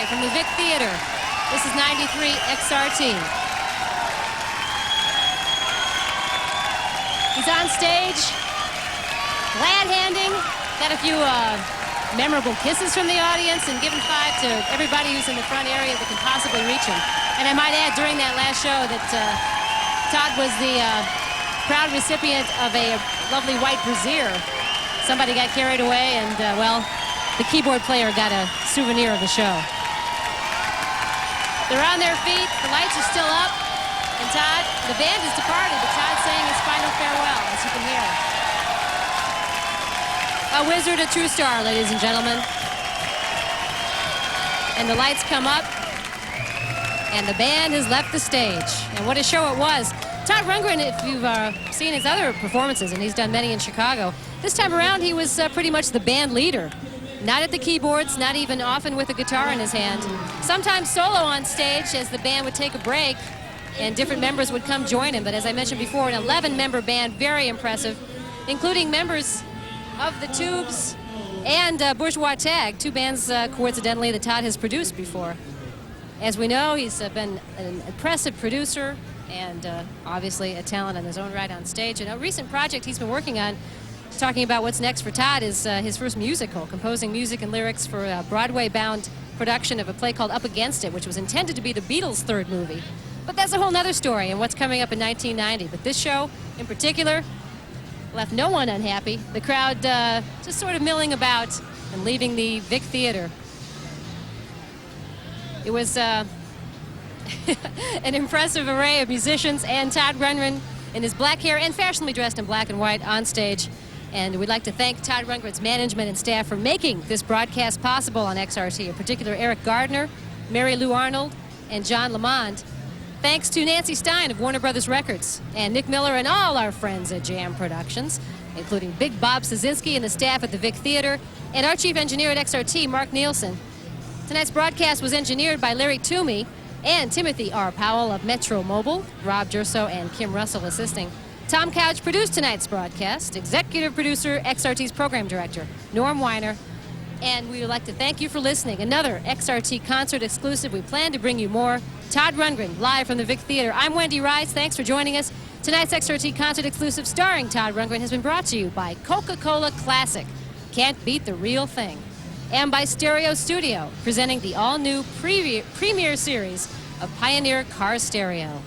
from the Vic Theatre. This is 93 XRT. He's on stage, glad-handing, got a few memorable kisses from the audience, and giving 5 to everybody who's in the front area that can possibly reach him. And I might add, during that last show, that Todd was the proud recipient of a lovely white brassiere. Somebody got carried away, and, well, the keyboard player got a souvenir of the show. They're on their feet, the lights are still up, and Todd, the band has departed, but Todd's saying his final farewell, as you can hear. A wizard, a true star, ladies and gentlemen. And the lights come up, and the band has left the stage. And what a show it was. Todd Rundgren, if you've seen his other performances, and he's done many in Chicago, this time around he was pretty much the band leader. Not at the keyboards, not even often with a guitar in his hand. Sometimes solo on stage as the band would take a break and different members would come join him. But as I mentioned before, an 11-member band, very impressive, including members of the Tubes and Bourgeois Tag, two bands, coincidentally, that Todd has produced before. As we know, he's been an impressive producer and obviously a talent in his own right on stage. And a recent project he's been working on, talking about what's next for Todd, is his first musical, composing music and lyrics for a Broadway-bound production of a play called Up Against It, which was intended to be the Beatles' third movie. But that's a whole nother story and what's coming up in 1990. But this show, in particular, left no one unhappy. The crowd just sort of milling about and leaving the Vic Theatre. It was an impressive array of musicians, and Todd Rundgren in his black hair and fashionably dressed in black and white on stage. And we'd like to thank Todd Rundgren's management and staff for making this broadcast possible on XRT, in particular Eric Gardner, Mary Lou Arnold, and John Lamond. Thanks to Nancy Stein of Warner Brothers Records, and Nick Miller and all our friends at Jam Productions, including Big Bob Szynski and the staff at the Vic Theatre, and our chief engineer at XRT, Mark Nielsen. Tonight's broadcast was engineered by Larry Toomey and Timothy R. Powell of Metro Mobile, Rob Gerso and Kim Russell assisting. Tom Couch produced tonight's broadcast, executive producer, XRT's program director, Norm Weiner. And we would like to thank you for listening. Another XRT concert exclusive. We plan to bring you more. Todd Rundgren, live from the Vic Theatre. I'm Wendy Rice. Thanks for joining us. Tonight's XRT concert exclusive starring Todd Rundgren has been brought to you by Coca-Cola Classic. Can't beat the real thing. And by Stereo Studio, presenting the all-new premiere series of Pioneer Car Stereo.